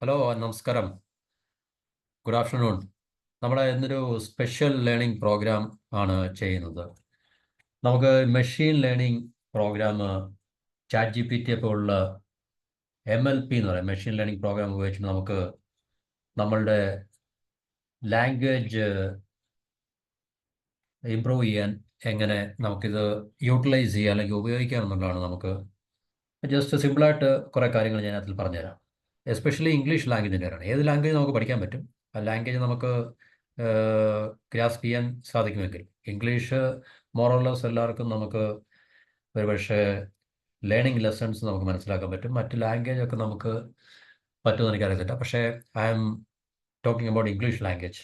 Hello നമസ്കാരം. Good afternoon. നമ്മൾ ഇന്നൊരു സ്പെഷ്യൽ ലേണിംഗ് പ്രോഗ്രാം ആണ് ചെയ്യുന്നത്. നമുക്ക് machine learning program chat G P T പോലുള്ള MLP എന്ന് പറയും, മെഷീൻ ലേണിംഗ് പ്രോഗ്രാം ഉപയോഗിച്ചിട്ട് നമുക്ക് നമ്മളുടെ ലാംഗ്വേജ് ഇമ്പ്രൂവ് ചെയ്യാൻ എങ്ങനെ നമുക്കിത് യൂട്ടിലൈസ് ചെയ്യാൻ അല്ലെങ്കിൽ ഉപയോഗിക്കാം എന്നുള്ളതാണ്. നമുക്ക് ജസ്റ്റ് സിമ്പിളായിട്ട് കുറേ കാര്യങ്ങൾ ഞാൻ അതിൽ പറഞ്ഞുതരാം. എസ്പെഷ്യലി ഇംഗ്ലീഷ് ലാംഗ്വേജിൻ്റെയാണ്. ഏത് ലാംഗ്വേജ് നമുക്ക് പഠിക്കാൻ പറ്റും. ആ ലാംഗ്വേജ് നമുക്ക് ഗ്രാസ്പ് ചെയ്യാൻ സാധിക്കുമെങ്കിൽ ഇംഗ്ലീഷ് മോറോളസ് എല്ലാവർക്കും നമുക്ക് ഒരുപക്ഷെ ലേണിംഗ് ലെസൺസ് നമുക്ക് മനസ്സിലാക്കാൻ പറ്റും. മറ്റ് ലാംഗ്വേജ് ഒക്കെ നമുക്ക് പറ്റുമെന്ന് എനിക്കറിയത്തില്ല. പക്ഷേ I am talking about English language.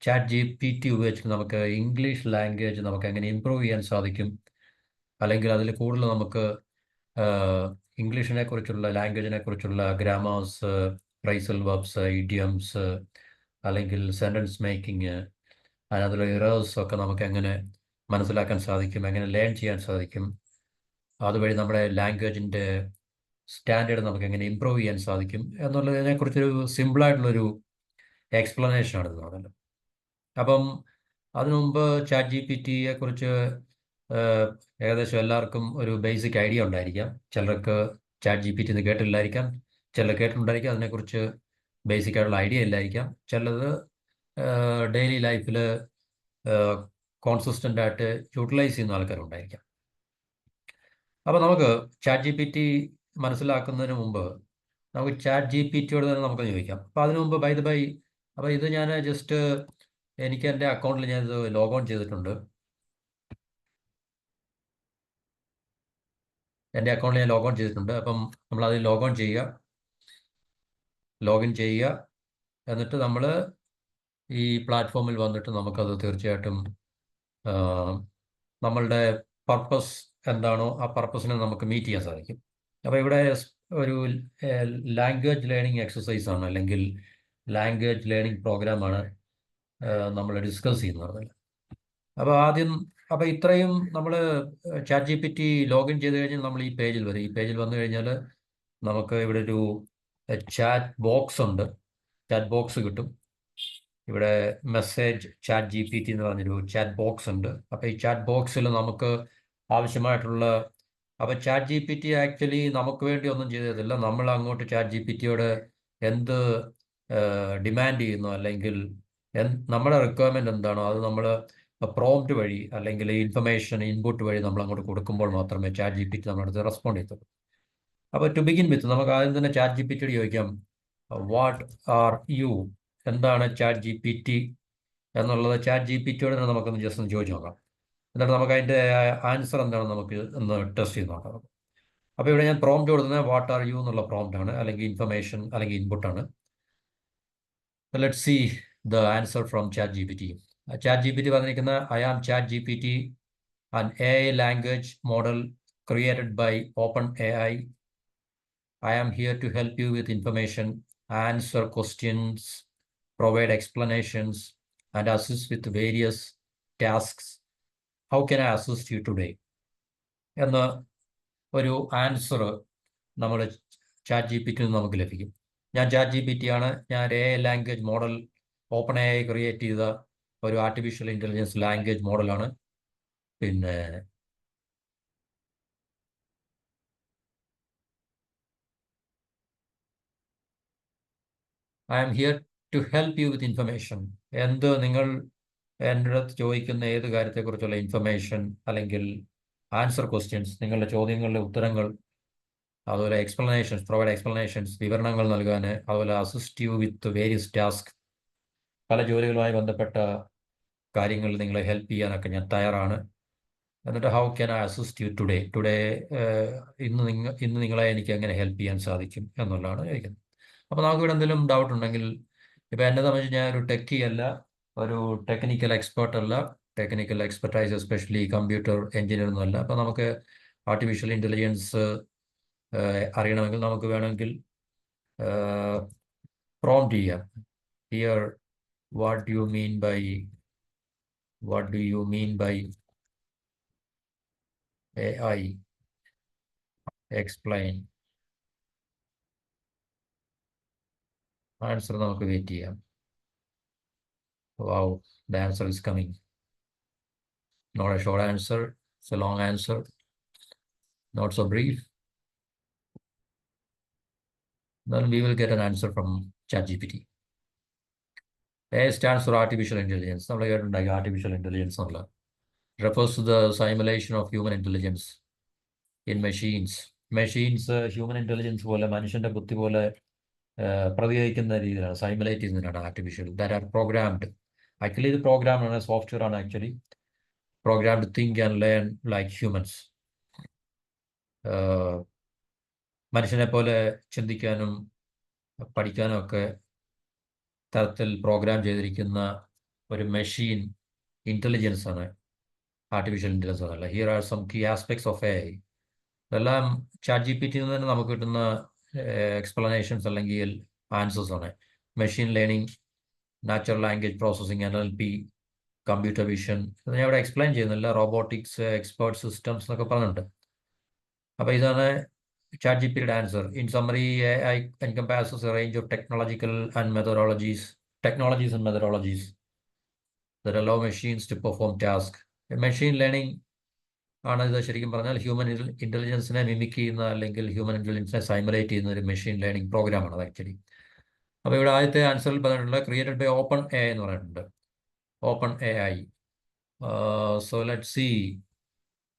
Chat G P T ഉപയോഗിച്ച് നമുക്ക് ഇംഗ്ലീഷ് ലാംഗ്വേജ് നമുക്ക് എങ്ങനെ ഇമ്പ്രൂവ് ചെയ്യാൻ സാധിക്കും, അല്ലെങ്കിൽ അതിൽ കൂടുതൽ നമുക്ക് ഇംഗ്ലീഷിനെ കുറിച്ചുള്ള ലാംഗ്വേജിനെ കുറിച്ചുള്ള ഗ്രാമേഴ്സ്, ഫ്രൈസൽ വെർബ്സ്, ഇഡിയംസ്, അല്ലെങ്കിൽ സെൻറ്റൻസ് മേക്കിങ്, അതിനകത്തുള്ള ഇറേഴ്സ് ഒക്കെ നമുക്ക് എങ്ങനെ മനസ്സിലാക്കാൻ സാധിക്കും, എങ്ങനെ ലേൺ ചെയ്യാൻ സാധിക്കും, അതുവഴി നമ്മുടെ ലാംഗ്വേജിൻ്റെ സ്റ്റാൻഡേർഡ് നമുക്ക് എങ്ങനെ ഇമ്പ്രൂവ് ചെയ്യാൻ സാധിക്കും എന്നുള്ളതിനെക്കുറിച്ചൊരു സിമ്പിളായിട്ടുള്ളൊരു എക്സ്പ്ലനേഷനാണ് ഇത് പറയുന്നത്. അപ്പം അതിനു മുമ്പ് ചാറ്റ് ജി പി ടിയെ കുറിച്ച് ഏഹ്, ഏകദേശം എല്ലാവർക്കും ഒരു ബേസിക് ഐഡിയ ഉണ്ടായിരിക്കാം. ചിലർക്ക് ചാറ്റ് ജി പി ടി എന്ന് കേട്ടില്ലായിരിക്കാം, ചിലർ കേട്ടിട്ടുണ്ടായിരിക്കാം, അതിനെക്കുറിച്ച് ബേസിക് ആയിട്ടുള്ള ഐഡിയ ഇല്ലായിരിക്കാം. ചിലത് ഡെയിലി ലൈഫിൽ കോൺസിസ്റ്റൻ്റ് ആയിട്ട് യൂട്ടിലൈസ് ചെയ്യുന്ന ആൾക്കാരുണ്ടായിരിക്കാം. അപ്പോൾ നമുക്ക് ചാറ്റ് ജി പി ടി മനസ്സിലാക്കുന്നതിന് മുമ്പ് നമുക്ക് ചാറ്റ് ജി പി ടിയോട് തന്നെ നമുക്ക് ചോദിക്കാം. അപ്പോൾ അതിനു മുമ്പ് ബൈ അപ്പോൾ ഇത് ഞാൻ ജസ്റ്റ് എനിക്ക് എൻ്റെ അക്കൗണ്ടിൽ ഞാനിത് ലോഗോൺ ചെയ്തിട്ടുണ്ട്. എൻ്റെ അക്കൗണ്ടിൽ ഞാൻ ലോഗോൺ ചെയ്തിട്ടുണ്ട്. അപ്പം നമ്മളത് ലോഗിൻ ചെയ്യുക. എന്നിട്ട് നമ്മൾ ഈ പ്ലാറ്റ്ഫോമിൽ വന്നിട്ട് നമുക്കത് തീർച്ചയായിട്ടും നമ്മളുടെ പർപ്പസ് എന്താണോ ആ പർപ്പസിനെ നമുക്ക് മീറ്റ് ചെയ്യാൻ സാധിക്കും. അപ്പോൾ ഇവിടെ ഒരു ലാംഗ്വേജ് ലേണിംഗ് എക്സസൈസ് ആണ്, അല്ലെങ്കിൽ ലാംഗ്വേജ് ലേണിംഗ് പ്രോഗ്രാമാണ് നമ്മൾ ഡിസ്കസ് ചെയ്യുന്നത്. അപ്പോൾ ഇത്രയും നമ്മൾ chat G P T login ചെയ്ത് കഴിഞ്ഞാൽ നമ്മൾ ഈ പേജിൽ വരും. ഈ പേജിൽ വന്നു കഴിഞ്ഞാൽ നമുക്ക് ഇവിടെ ഒരു ചാറ്റ് ബോക്സ് ഉണ്ട്. ചാറ്റ് ബോക്സ് കിട്ടും. ഇവിടെ message chat G P T എന്ന് പറഞ്ഞൊരു ചാറ്റ് ബോക്സ് ഉണ്ട്. അപ്പോൾ ഈ ചാറ്റ് ബോക്സിൽ നമുക്ക് ആവശ്യമായിട്ടുള്ള അപ്പോൾ chat G P T actually നമുക്ക് വേണ്ടി ഒന്നും ചെയ്തതില്ല. നമ്മൾ അങ്ങോട്ട് ചാറ്റ് ജി പി ടിയോട് എന്ത് ഡിമാൻഡ് ചെയ്യുന്നു, അല്ലെങ്കിൽ നമ്മുടെ റിക്വയർമെൻ്റ് എന്താണോ അത് നമ്മൾ പ്രോംപ്റ്റ് വഴി അല്ലെങ്കിൽ ഇൻഫർമേഷൻ ഇൻപുട്ട് വഴി നമ്മൾ അങ്ങോട്ട് കൊടുക്കുമ്പോൾ മാത്രമേ ചാറ്റ് ജി പി ടി നമ്മുടെ അടുത്ത് റെസ്പോണ്ട് ചെയ്യത്തുള്ളൂ. അപ്പോൾ ടു ബിഗിൻ വിത്ത് നമുക്ക് ആദ്യം തന്നെ ചാറ്റ് ജി പി ടിയോട് ചോദിക്കാം, വാട്ട് ആർ യു? എന്താണ് ചാറ്റ് ജി പി ടി എന്നുള്ളത് ചാറ്റ് ജി പി ടിയോട് തന്നെ നമുക്കൊന്ന് ജസ്റ്റ് ഒന്ന് ചോദിച്ചു നോക്കാം. എന്നിട്ട് നമുക്ക് അതിൻ്റെ ആൻസർ എന്താണെന്ന് നമുക്ക് ഒന്ന് ടെസ്റ്റ് ചെയ്ത് നോക്കാം. അപ്പോൾ ഇവിടെ ഞാൻ പ്രോംപ്റ്റ് കൊടുക്കുന്നത് വാട്ട് ആർ യു എന്നുള്ള പ്രോംപ്റ്റ് ആണ്, അല്ലെങ്കിൽ ഇൻഫർമേഷൻ അല്ലെങ്കിൽ ഇൻപുട്ടാണ്. Let see the answer from chat G P T. Chat G P T പറഞ്ഞിരിക്കുന്ന I am chat G P T, an AI language model created by OpenAI. I am here to help you with information, answer questions, provide explanations, and assist with various tasks. How can I assist you today? എന്ന ഒരു answer നമ്മൾ chat G P ടിയിൽ നിന്ന് നമുക്ക് ലഭിക്കും. ഞാൻ chat G P T ആണ്. ഞാൻ AI language model OpenAI create ചെയ്ത ഒരു ആർട്ടിഫിഷ്യൽ ഇൻ്റലിജൻസ് ലാംഗ്വേജ് മോഡലാണ്. പിന്നെ I am here to help you with information. നിങ്ങൾ എൻ്റെ അടുത്ത് ചോദിക്കുന്ന ഏത് കാര്യത്തെക്കുറിച്ചുള്ള ഇൻഫർമേഷൻ അല്ലെങ്കിൽ ആൻസർ ക്വസ്റ്റ്യൻസ്, നിങ്ങളുടെ ചോദ്യങ്ങളുടെ ഉത്തരങ്ങൾ, അതുപോലെ പ്രൊവൈഡ് എക്സ്പ്ലനേഷൻസ്, വിവരണങ്ങൾ നൽകാൻ, അതുപോലെ assist you with various task, പല ജോലികളുമായി ബന്ധപ്പെട്ട കാര്യങ്ങൾ നിങ്ങളെ ഹെൽപ്പ് ചെയ്യാനൊക്കെ ഞാൻ തയ്യാറാണ്. എന്നിട്ട് how can I assist you today, ഇന്ന് നിങ്ങളെ എനിക്ക് എങ്ങനെ ഹെൽപ്പ് ചെയ്യാൻ സാധിക്കും എന്നുള്ളതാണ് ചോദിക്കുന്നത്. അപ്പോൾ നമുക്ക് ഇവിടെ എന്തെങ്കിലും ഡൗട്ട് ഉണ്ടെങ്കിൽ, ഇപ്പോൾ എന്നെ സംബന്ധിച്ച് ഞാൻ ഒരു ടെക്കി അല്ല, ഒരു ടെക്നിക്കൽ എക്സ്പേർട്ട് അല്ല, technical expertise especially computer engineer ഒന്നുമല്ല. അപ്പോൾ നമുക്ക് ആർട്ടിഫിഷ്യൽ ഇൻ്റലിജൻസ് അറിയണമെങ്കിൽ നമുക്ക് വേണമെങ്കിൽ പ്രോംപ്റ്റ് ചെയ്യാം. Here what you mean by AI explain answer നമുക്ക് വെയിറ്റ് ചെയ്യാം. Wow, the answer is coming. Not a short answer, it's a long answer, not so brief. Then we will get an answer from ChatGPT. A stands for artificial intelligence. നമ്മൾ കേട്ടിട്ടുണ്ടായി artificial intelligence എന്നുള്ളത്. Refers to the simulation of human intelligence in machines. Machines human intelligence പോലെ മനുഷ്യന്റെ ബുദ്ധി പോലെ പ്രതികരിക്കുന്ന രീതിയിലാണ്, simulate ചെയ്യുന്നതിനാണ് artificial. That are programmed. Actually ഇത് പ്രോഗ്രാം ആണ്, സോഫ്റ്റ്വെയർ ആണ് actually. Programmed think and learn like humans. മനുഷ്യനെ പോലെ ചിന്തിക്കാനും പഠിക്കാനും ഒക്കെ തരത്തിൽ പ്രോഗ്രാം ചെയ്തിരിക്കുന്ന ഒരു മെഷീൻ ഇൻ്റലിജൻസ് ആണ് ആർട്ടിഫിഷ്യൽ ഇൻ്റലിജൻസ് ആണല്ല. Here are some key aspects of AI. ഇതെല്ലാം ChatGPT നിന്ന് തന്നെ നമുക്ക് കിട്ടുന്ന എക്സ്പ്ലനേഷൻസ് അല്ലെങ്കിൽ ആൻസേഴ്സ് ആണ്. Machine learning, natural language processing, NLP, computer vision. ഇത് ഞാൻ ഇവിടെ എക്സ്പ്ലെയിൻ ചെയ്യുന്നില്ല. റോബോട്ടിക്സ്, എക്സ്പേർട്ട് സിസ്റ്റംസ് എന്നൊക്കെ പറഞ്ഞിട്ടുണ്ട്. അപ്പോൾ ഇതാണ് ChatGPTയുടെ answer. In summary, AI encompasses a range of technologies and methodologies that allow machines to perform tasks. Machine learning ആണ് ഇത്. ശരിക്കും പറഞ്ഞാൽ ഹ്യൂമൻ ഇൻ്റലിജൻസിനെ മിമിക് ചെയ്യുന്ന അല്ലെങ്കിൽ ഹ്യൂമൻ ഇൻ്റലിജൻസിനെ സൈമുലേറ്റ് ചെയ്യുന്ന ഒരു മെഷീൻ ലേണിംഗ് പ്രോഗ്രാമാണ് അത് ആക്ച്വലി. അപ്പോൾ ഇവിടെ ആദ്യത്തെ ആൻസറിൽ പറഞ്ഞിട്ടുണ്ട് ക്രിയേറ്റഡ് ബൈ ഓപ്പൺ AI എന്ന് പറഞ്ഞിട്ടുണ്ട്. Open AI. So let see.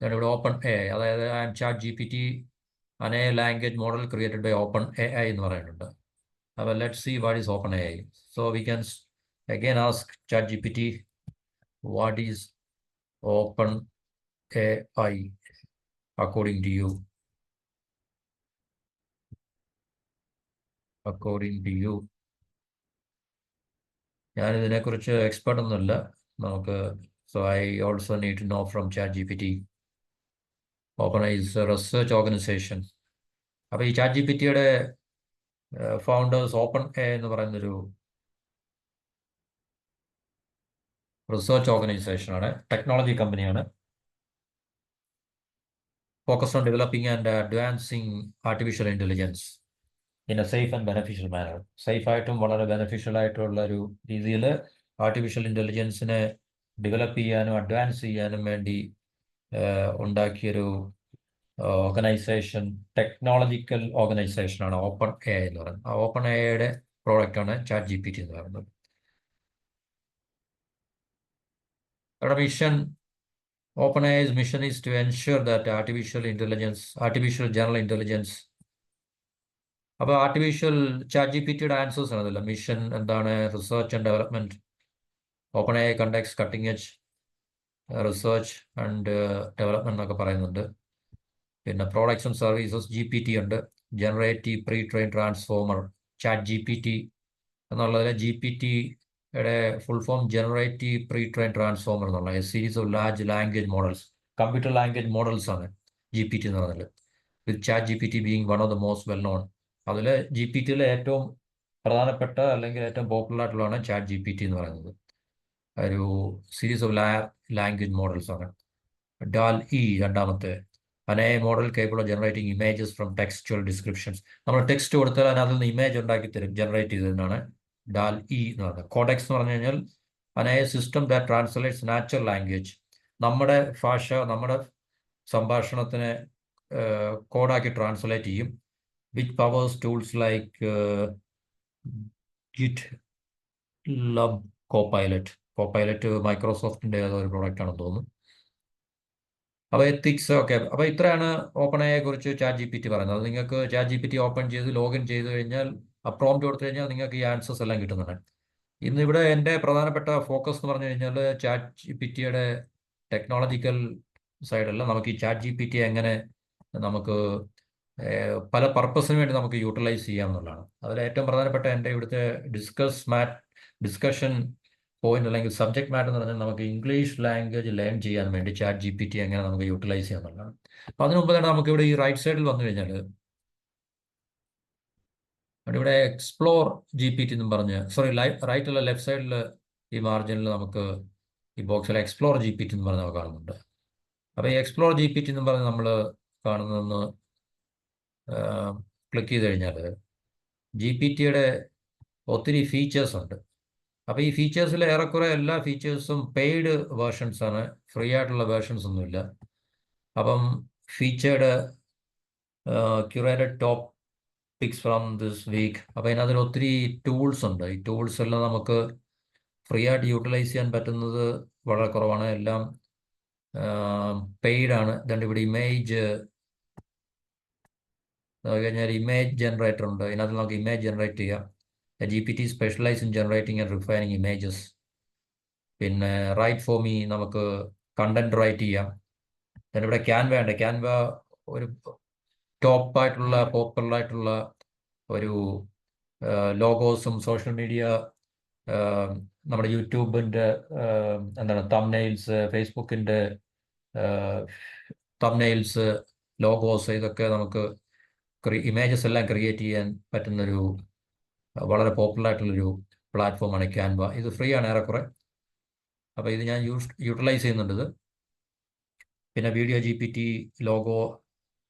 ഇവിടെ ഓപ്പൺ AI, അതായത് ChatGPT an AI language model created by OpenAI എന്ന് പറയുന്നുണ്ട്. അപ്പോൾ let see what is OpenAI. So we can again ask ChatGPT what is OpenAI according to you. ഞാനിതിനെക്കുറിച്ച് expert ഒന്നുമില്ല നമുക്ക്. So I also need to know from ChatGPT. OpenAI is a research organization. അപ്പോൾ ഈ ChatGPTയുടെ founders OpenAI എന്ന് പറയുന്നൊരു research ഓർഗനൈസേഷനാണ്, technology കമ്പനിയാണ്. Focused on developing and advancing artificial intelligence in a safe and beneficial manner. സേഫായിട്ടും വളരെ ബെനഫിഷ്യൽ ആയിട്ടുള്ള ഒരു രീതിയിൽ ആർട്ടിഫിഷ്യൽ ഇൻ്റലിജൻസിനെ ഡെവലപ്പ് ചെയ്യാനും അഡ്വാൻസ് ചെയ്യാനും വേണ്ടി ഉണ്ടാക്കിയൊരു ഓർഗനൈസേഷൻ, ടെക്നോളജിക്കൽ ഓർഗനൈസേഷനാണ് OpenAI എന്ന് പറയുന്നത്. ആ OpenAIയുടെ പ്രോഡക്റ്റാണ് ChatGPT എന്ന് പറയുന്നത്. അവിടെ mission, OpenAI's mission is to ensure that artificial general intelligence. അപ്പോൾ ChatGPTയുടെ ആൻസേഴ്സ് ആണ് അതല്ല. മിഷൻ എന്താണ്? Research and development. OpenAI conducts cutting edge research and development എന്നൊക്കെ പറയുന്നുണ്ട്. പിന്നെ പ്രോഡക്ട്സ് ആൻഡ് സർവീസസ്, GPT ഉണ്ട്. Generative pre train transformer, ChatGPT എന്നുള്ളതിൽ GPTയുടെ full form generative pre train transformer എന്നുള്ള series of large language models, computer language models ആണ് GPT എന്ന് പറഞ്ഞാൽ. With ChatGPT being one of the most well known. അതിൽ GPTയിലെ ഏറ്റവും പ്രധാനപ്പെട്ട അല്ലെങ്കിൽ ഏറ്റവും പോപ്പുലർ ആയിട്ടുള്ളതാണ് ChatGPT എന്ന് പറയുന്നത്. ഒരു സീരീസ് ഓഫ് ലാംഗ്വേജ് മോഡൽസ് ആണ്. DALL-E രണ്ടാമത്തെ, an AI model capable of generating images from textual descriptions. നമ്മൾ ടെക്സ്റ്റ് കൊടുത്താൽ അതിനകത്ത് നിന്ന് ഇമേജ് ഉണ്ടാക്കി തരും, ജനറേറ്റ് ചെയ്തതിനാണ് DALL-E എന്ന് പറയുന്നത്. കോഡെക്സ് എന്ന് പറഞ്ഞു കഴിഞ്ഞാൽ an AI system that translates natural language. നമ്മുടെ ഭാഷ, നമ്മുടെ സംഭാഷണത്തിനെ കോഡാക്കി ട്രാൻസ്ലേറ്റ് ചെയ്യും. Which powers tools like GitLab Copilot മൈക്രോസോഫ്റ്റിൻ്റെ ഏതൊരു പ്രോഡക്റ്റാണെന്ന് തോന്നുന്നു. അപ്പോൾ എത്തിക്സ് ഒക്കെ. അപ്പോൾ ഇത്രയാണ് OpenAI കുറിച്ച് ChatGPT പറയുന്നത്. അത് നിങ്ങൾക്ക് ChatGPT ഓപ്പൺ ചെയ്ത് ലോഗിൻ ചെയ്ത് കഴിഞ്ഞാൽ പ്രോംപ്റ്റ് കൊടുത്തു കഴിഞ്ഞാൽ നിങ്ങൾക്ക് ഈ ആൻസേഴ്സ് എല്ലാം കിട്ടുന്നതാണ്. ഇന്നിവിടെ എൻ്റെ പ്രധാനപ്പെട്ട ഫോക്കസ് എന്ന് പറഞ്ഞു കഴിഞ്ഞാൽ ChatGPTയുടെ ടെക്നോളജിക്കൽ സൈഡല്ല, നമുക്ക് ഈ ChatGPT എങ്ങനെ നമുക്ക് പല പർപ്പസിന് വേണ്ടി നമുക്ക് യൂട്ടിലൈസ് ചെയ്യാം എന്നുള്ളതാണ്. അതിൽ ഏറ്റവും പ്രധാനപ്പെട്ട എൻ്റെ ഇവിടുത്തെ ഡിസ്കഷൻ പോയിന്റ് അല്ലെങ്കിൽ സബ്ജക്ട് മാറ്റർ എന്ന് പറഞ്ഞാൽ നമുക്ക് ഇംഗ്ലീഷ് ലാംഗ്വേജ് ലേൺ ചെയ്യാൻ വേണ്ടി ChatGPT എങ്ങനെ നമുക്ക് യൂട്ടിലൈസ് ചെയ്യാം എന്നുള്ളതാണ്. അപ്പോൾ അതിന് മുമ്പ് തന്നെ നമുക്കിവിടെ ഈ റൈറ്റ് സൈഡിൽ വന്നു കഴിഞ്ഞാൽ ഇവിടെ എക്സ്പ്ലോർ GPT എന്നും പറഞ്ഞ്, റൈറ്റ് അല്ല ലെഫ്റ്റ് സൈഡിൽ ഈ മാർജിനിൽ നമുക്ക് ഈ ബോക്സിൽ എക്സ്പ്ലോർ GPT എന്ന് പറഞ്ഞ് നമുക്ക് കാണുന്നുണ്ട്. അപ്പോൾ ഈ എക്സ്പ്ലോർ GPT എന്ന് പറഞ്ഞ് നമ്മൾ കാണുന്നതെന്ന് ക്ലിക്ക് ചെയ്ത് കഴിഞ്ഞാൽ GPTയുടെ ഒത്തിരി ഫീച്ചേഴ്സ് ഉണ്ട്. അപ്പോൾ ഈ ഫീച്ചേഴ്സിൽ ഏറെക്കുറെ എല്ലാ ഫീച്ചേഴ്സും പെയ്ഡ് വേർഷൻസ് ആണ്, ഫ്രീ ആയിട്ടുള്ള വേർഷൻസ് ഒന്നുമില്ല. അപ്പം featured curated top picks from this week. അപ്പോൾ അതിനകത്ത് ഒത്തിരി ടൂൾസ് ഉണ്ട്. ഈ ടൂൾസ് എല്ലാം നമുക്ക് ഫ്രീ ആയിട്ട് യൂട്ടിലൈസ് ചെയ്യാൻ പറ്റുന്നത് വളരെ കുറവാണ്. എല്ലാം പെയ്ഡ് ആണ്. അതുകൊണ്ട് ഇവിടെ ഇമേജ് കഴിഞ്ഞാൽ ഇമേജ് ജനറേറ്റർ ഉണ്ട്. ഇതിനകത്ത് നമുക്ക് ഇമേജ് ജനറേറ്റ് ചെയ്യാം. GPT specialise in generating and refining images. പിന്നെ റൈറ്റ് ഫോർ മീ, നമുക്ക് കണ്ടന്റ് റൈറ്റ് ചെയ്യാം. then ഇവിടെ ക്യാൻവ ഉണ്ട്. ക്യാൻവ ഒരു ടോപ്പായിട്ടുള്ള പോപ്പുലറായിട്ടുള്ള ഒരു ലോഗോസും സോഷ്യൽ മീഡിയ, നമ്മുടെ യൂട്യൂബിൻ്റെ എന്താണ് തംബ്നെയിൽസ്, ഫേസ്ബുക്കിൻ്റെ തംബ്നെയിൽസ്, ലോഗോസ്, ഇതൊക്കെ നമുക്ക് ഇമേജസ് എല്ലാം ക്രിയേറ്റ് ചെയ്യാൻ പറ്റുന്നൊരു വളരെ പോപ്പുലറായിട്ടുള്ളൊരു പ്ലാറ്റ്ഫോമാണ് ക്യാൻവ. ഇത് ഫ്രീ ആണ് ഏറെക്കുറെ. അപ്പോൾ ഇത് ഞാൻ യൂട്ടിലൈസ് ചെയ്യുന്നുണ്ട് ഇത്. പിന്നെ വീഡിയോ GPT, ലോഗോ,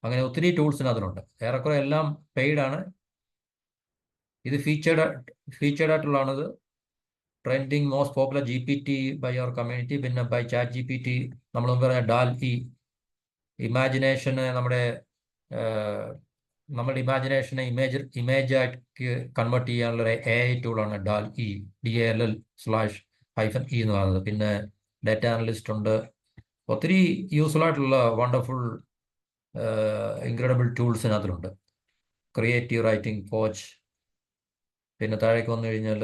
അങ്ങനെ ഒത്തിരി ടൂൾസിന് അതിനുണ്ട്. ഏറെക്കുറെ എല്ലാം പെയ്ഡ് ആണ്. ഇത് ഫീച്ചേർഡ് ആയിട്ടുള്ളതാണിത്. Trending most popular GPT by our community. പിന്നെ ബൈ ChatGPT നമ്മൾ മുമ്പ് പറഞ്ഞ DALL-E, ഇമാജിനേഷന് നമ്മുടെ ഇമാജിനേഷനെ ഇമേജായിട്ട് കൺവേർട്ട് ചെയ്യാനുള്ള AI ടൂളാണ് DALL-E, DALL/-E എന്ന് പറയുന്നത്. പിന്നെ ഡാറ്റ അനലിസ്റ്റ് ഉണ്ട്. ഒത്തിരി യൂസ്ഫുൾ ആയിട്ടുള്ള വണ്ടർഫുൾ ഇൻക്രെഡിബിൾ ടൂൾസ് ഇതിനകത്തിലുണ്ട്. Creative writing coach. പിന്നെ താഴേക്ക് വന്നു കഴിഞ്ഞാൽ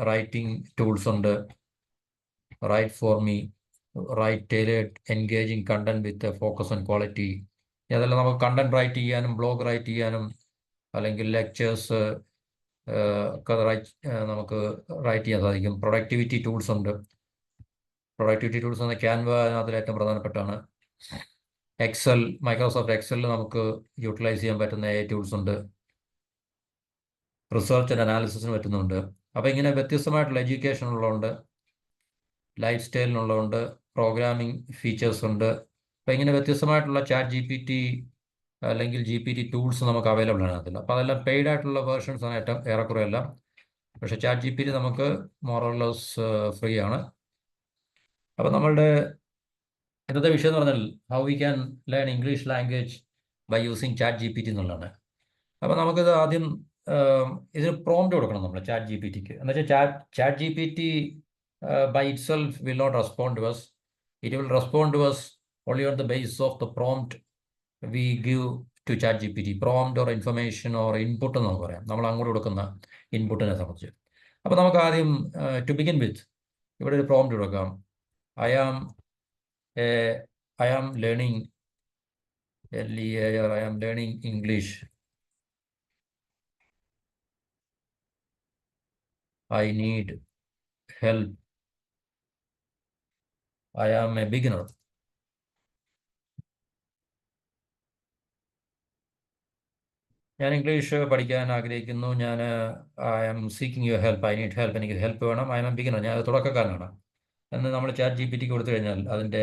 റൈറ്റിംഗ് ടൂൾസ് ഉണ്ട്. Write for me, write tailored engaging content with focus on quality. അതെല്ലാം നമുക്ക് കണ്ടന്റ് റൈറ്റ് ചെയ്യാനും ബ്ലോഗ് റൈറ്റ് ചെയ്യാനും അല്ലെങ്കിൽ ലെക്ചേഴ്സ് ഒക്കെ നമുക്ക് റൈറ്റ് ചെയ്യാൻ സാധിക്കും. പ്രൊഡക്ടിവിറ്റി ടൂൾസ് ഉണ്ട്. പ്രൊഡക്ടിവിറ്റി ടൂൾസ് എന്ന ക്യാൻവ അതിൽ ഏറ്റവും പ്രധാനപ്പെട്ടാണ്. എക്സൽ, മൈക്രോസോഫ്റ്റ് എക്സലിൽ നമുക്ക് യൂട്ടിലൈസ് ചെയ്യാൻ പറ്റുന്ന AI ടൂൾസ് ഉണ്ട്. റിസർച്ച് ആൻഡ് അനാലിസിസിന് പറ്റുന്നുണ്ട്. അപ്പോൾ ഇങ്ങനെ വ്യത്യസ്തമായിട്ടുള്ള എഡ്യൂക്കേഷനുള്ളതുണ്ട്, ലൈഫ് സ്റ്റൈലിനുള്ളതുണ്ട്, പ്രോഗ്രാമിംഗ് ഫീച്ചേഴ്സ് ഉണ്ട്. അപ്പോൾ ഇങ്ങനെ വ്യത്യസ്തമായിട്ടുള്ള ChatGPT അല്ലെങ്കിൽ GPT ടൂൾസ് നമുക്ക് അവൈലബിൾ ആണ് അതിൽ. അപ്പോൾ അതെല്ലാം പെയ്ഡ് ആയിട്ടുള്ള വേർഷൻസ് ആണ് ഏറെക്കുറെ എല്ലാം. പക്ഷേ ChatGPT നമുക്ക് മോറോലെസ് ഫ്രീ ആണ്. അപ്പോൾ നമ്മളുടെ ഇന്നത്തെ വിഷയം എന്ന് പറഞ്ഞാൽ how we can learn English language by using ChatGPT എന്നുള്ളതാണ്. അപ്പോൾ നമുക്കിത് ആദ്യം ഇതിന് പ്രോംപ്റ്റ് കൊടുക്കണം നമ്മൾ ChatGPTക്ക്. എന്ന് വെച്ചാൽ ChatGPT by itself will not respond to us. It will respond to us only on the basis of the prompt we give to ChatGPT. Prompt or information or input എന്ന് നമുക്ക് പറയാം, നമ്മൾ അങ്ങോട്ട് കൊടുക്കുന്ന ഇൻപുട്ടിനെ സംബന്ധിച്ച്. അപ്പോൾ നമുക്ക് ആദ്യം ടു ബിഗിൻ വിത്ത് ഇവിടെ ഒരു പ്രോംപ്റ്റ് കൊടുക്കാം. I am learning I am learning English. I need help. I am a beginner. ഞാൻ ഇംഗ്ലീഷ് പഠിക്കാൻ ആഗ്രഹിക്കുന്നു. I am seeking your help. I need help. എനിക്ക് ഹെൽപ്പ് വേണം. I am beginner. ഞാൻ തുടക്കക്കാരനാണ് എന്ന് നമ്മൾ ChatGPTക്ക് കൊടുത്തു കഴിഞ്ഞാൽ അതിൻ്റെ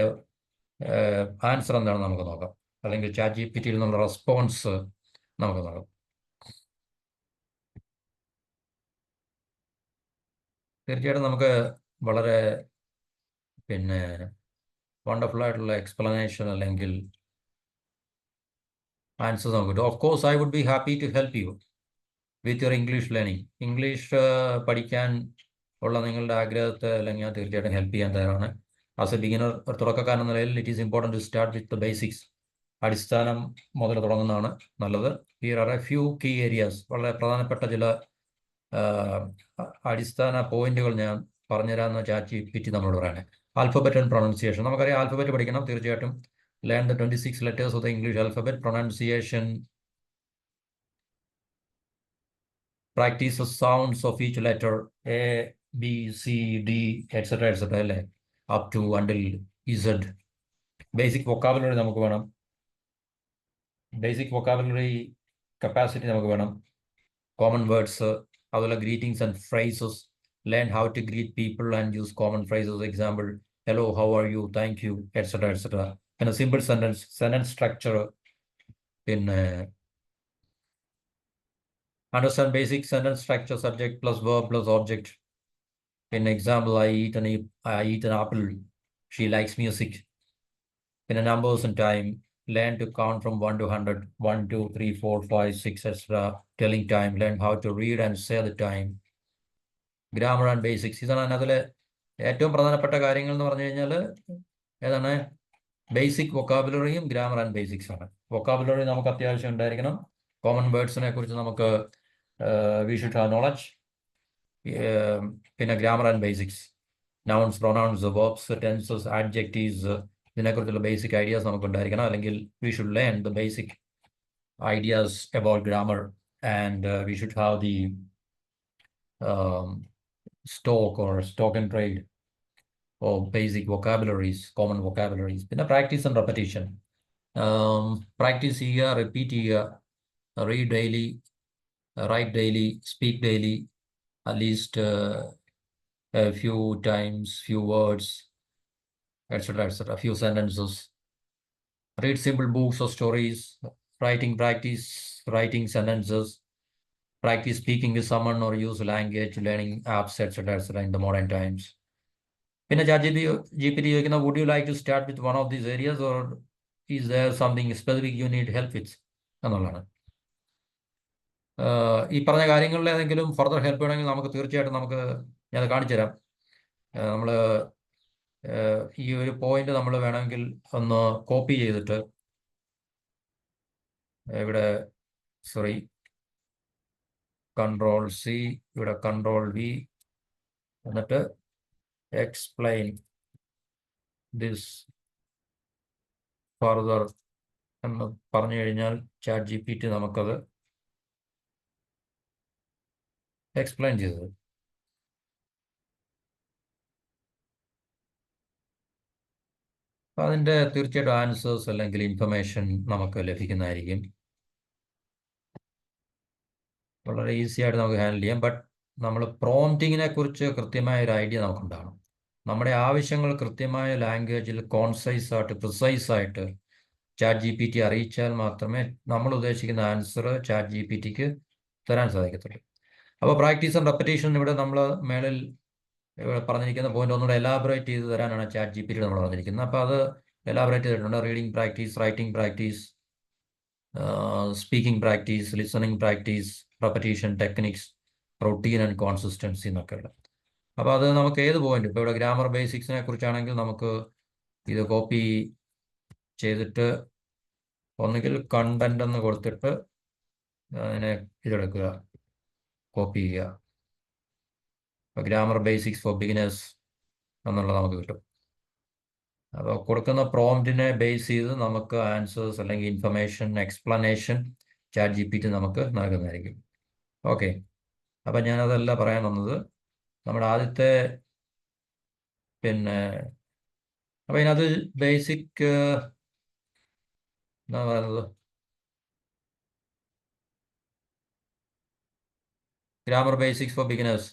ആൻസർ എന്താണെന്ന് നമുക്ക് നോക്കാം. അല്ലെങ്കിൽ ChatGPTയിൽ നിന്നുള്ള റെസ്പോൺസ് നമുക്ക് നോക്കാം. തീർച്ചയായിട്ടും നമുക്ക് വളരെ വണ്ടർഫുൾ ആയിട്ടുള്ള എക്സ്പ്ലനേഷൻ അല്ലെങ്കിൽ ആൻസേഴ്സ് നമുക്ക് കിട്ടും. Of course I would be happy to help you with your English learning. English പഠിക്കാൻ ഉള്ള നിങ്ങളുടെ ആഗ്രഹത്തെ അല്ലെങ്കിൽ ഞാൻ തീർച്ചയായിട്ടും ഹെൽപ്പ് ചെയ്യാൻ തയ്യാറാണ്. ആസ് എ ബിഗിനർ, ഒരു തുടക്കക്കാരൻ എന്ന നിലയിൽ it is important to start with the basics. അടിസ്ഥാനം മുതൽ തുടങ്ങുന്നതാണ് നല്ലത്. Here are a few key areas. വളരെ പ്രധാനപ്പെട്ട ചില അടിസ്ഥാന പോയിന്റുകൾ ഞാൻ പറഞ്ഞുതരാമെന്ന് ChatGPT നമ്മളോട് പറയണേ. Alphabet and pronunciation. നമുക്കറിയാം ആൽഫബറ്റ് പഠിക്കണം തീർച്ചയായിട്ടും. Learn the 26 letters of the English alphabet. Pronunciation, practice the sounds of each letter, A, B, C, D, etc. അല്ലേ, up to until Z. Basic vocabulary നമുക്ക് വേണം. ബേസിക് വൊക്കാബുലറി കപ്പാസിറ്റി നമുക്ക് വേണം. Common words, അതുപോലെ greetings and phrases. Learn how to greet people and use common phrases. Example, hello, how are you, thank you, etcetera. പിന്നെ simple sentence structure. പിന്നെ Understand basic sentence structure, subject plus verb plus object. In example, I eat an apple. She likes music. In numbers and time, learn to count from 1 to 100. 1, 2, 3, 4, 5, 6, etc. Telling time, learn how to read and say the time. Grammar and basics ഇതാണ് അതിനകത്തിലെ ഏറ്റവും പ്രധാനപ്പെട്ട കാര്യങ്ങൾ എന്ന് പറഞ്ഞു കഴിഞ്ഞാൽ ഏതാണ് basic വൊക്കാബുലറിയും ഗ്രാമർ ആൻഡ് ബേസിക്സ് ആണ്. വൊക്കാബുലറി നമുക്ക് അത്യാവശ്യം ഉണ്ടായിരിക്കണം. കോമൺ വേർഡ്സിനെ കുറിച്ച് നമുക്ക് വി ഷുഡ് ഹാവ് നോളജ്. പിന്നെ grammar and basics, nouns, pronouns, verbs, tenses, adjectives, ഇതിനെക്കുറിച്ചുള്ള ബേസിക് ഐഡിയാസ് നമുക്ക് ഉണ്ടായിരിക്കണം. അല്ലെങ്കിൽ we should learn the basic ideas about grammar and we should have the stock and trade or basic vocabularies, common vocabularies. പിന്നെ practice and repetition. Practice ചെയ്യുക, repeat ചെയ്യുക, read daily, write daily, speak daily, at least a few times, few words, etc., etc., few sentences. Read simple books or stories. Writing practice, writing sentences. Practice speaking with someone or use language learning apps, etc., etc., in the modern times. പിന്നെ GPT ചോദിക്കുന്ന, would you like to start with one of these areas or is there something specific you need help with എന്നുള്ളതാണ്. ഈ പറഞ്ഞ കാര്യങ്ങളിൽ ഏതെങ്കിലും further help വേണമെങ്കിൽ നമുക്ക് തീർച്ചയായിട്ടും ഞാൻ കാണിച്ചു തരാം. നമ്മൾ ഈ ഒരു പോയിന്റ് നമ്മൾ വേണമെങ്കിൽ ഒന്ന് കോപ്പി ചെയ്തിട്ട് ഇവിടെ Ctrl+C, ഇവിടെ Ctrl+V, എന്നിട്ട് explain this further എന്ന് പറഞ്ഞു കഴിഞ്ഞാൽ ChatGPT നമുക്കത് എക്സ്പ്ലെയിൻ ചെയ്തത്. അതിൻ്റെ തീർച്ചയായിട്ടും ആൻസേഴ്സ് അല്ലെങ്കിൽ ഇൻഫർമേഷൻ നമുക്ക് ലഭിക്കുന്നതായിരിക്കും. വളരെ ഈസി ആയിട്ട് നമുക്ക് ഹാൻഡിൽ ചെയ്യാം. ബട്ട് നമ്മൾ പ്രോംപ്റ്റിങ്ങിനെ കുറിച്ച് കൃത്യമായ ഒരു ഐഡിയ നമുക്കുണ്ടാകണം. നമ്മുടെ ആവശ്യങ്ങൾ കൃത്യമായ ലാംഗ്വേജിൽ കോൺസൈസ് ആയിട്ട്, പ്രിസൈസ് ആയിട്ട് ChatGPT അറിയിച്ചാൽ മാത്രമേ നമ്മൾ ഉദ്ദേശിക്കുന്ന ആൻസർ ChatGPTക്ക് തരാൻ സാധിക്കത്തുള്ളൂ. അപ്പോൾ പ്രാക്ടീസ് ആൻഡ് റെപ്പറ്റീഷൻ ഇവിടെ നമ്മൾ മേളിൽ ഇവിടെ പറഞ്ഞിരിക്കുന്ന പോയിന്റ് ഒന്നുകൂടെ എലാബറേറ്റ് ചെയ്ത് തരാനാണ് ChatGPT നമ്മൾ പറഞ്ഞിരിക്കുന്നത്. അപ്പോൾ അത് എലാബറേറ്റ് ചെയ്തിട്ടുണ്ട്. Reading practice, writing practice, speaking practice, listening practice, repetition techniques, routine and consistency എന്നൊക്കെ ഉള്ളത്. അപ്പോൾ അത് നമുക്ക് ഏത് പോയിന്റ്, ഇപ്പോൾ ഇവിടെ ഗ്രാമർ ബേസിക്സിനെ കുറിച്ചാണെങ്കിൽ നമുക്ക് ഇത് കോപ്പി ചെയ്തിട്ട് ഒന്നുകിൽ കണ്ടന്റ് എന്ന് കൊടുത്തിട്ട് അതിനെ ഇതെടുക്കുക, കോപ്പി ചെയ്യുക. ഇപ്പോൾ ഗ്രാമർ ബേസിക്സ് ഫോർ ബിഗിനേഴ്സ് എന്നുള്ളത് നമുക്ക് കിട്ടും. അപ്പോൾ കൊടുക്കുന്ന പ്രോംപ്റ്റിനെ ബേസ് ചെയ്ത് നമുക്ക് ആൻസേഴ്സ് അല്ലെങ്കിൽ ഇൻഫർമേഷൻ, എക്സ്പ്ലനേഷൻ ChatGPT നമുക്ക് നൽകുന്നതായിരിക്കും. ഓക്കെ, അപ്പം ഞാനതല്ല പറയാൻ വന്നത്. നമ്മുടെ ആദ്യത്തെ അപ്പം ഇതിനകത്ത് ബേസിക് എന്താ പറയുന്നത്, grammar basics for beginners,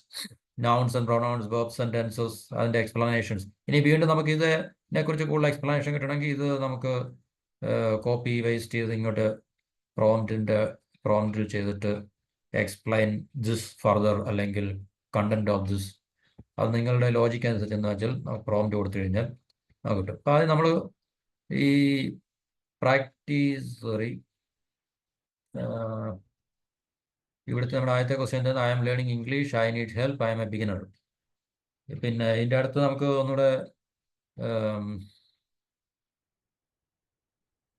nouns and pronouns, verbs and tenses, അതിൻ്റെ എക്സ്പ്ലനേഷൻസ്. ഇനി വീണ്ടും നമുക്ക് ഇതിനെക്കുറിച്ച് കൂടുതൽ എക്സ്പ്ലനേഷൻ കിട്ടണമെങ്കിൽ ഇത് നമുക്ക് കോപ്പി വേസ്റ്റ് ചെയ്ത് ഇങ്ങോട്ട് പ്രോംപ്റ്റിൽ ചെയ്തിട്ട് എക്സ്പ്ലെയിൻ ദിസ് ഫർദർ അല്ലെങ്കിൽ കണ്ടന്റ് ഓഫ് ദിസ്, അത് നിങ്ങളുടെ ലോജിക്ക് അനുസരിച്ച് എന്ന് വെച്ചാൽ പ്രോംപ്റ്റ് കൊടുത്തു കഴിഞ്ഞാൽ നമുക്ക് കിട്ടും. അപ്പോൾ അത് നമ്മൾ ഈ ഇവിടുത്തെ നമ്മുടെ ആദ്യത്തെ question, I am learning English, I need help, I am a beginner. പിന്നെ ഇതിൻ്റെ അടുത്ത് നമുക്ക് ഒന്നുകൂടെ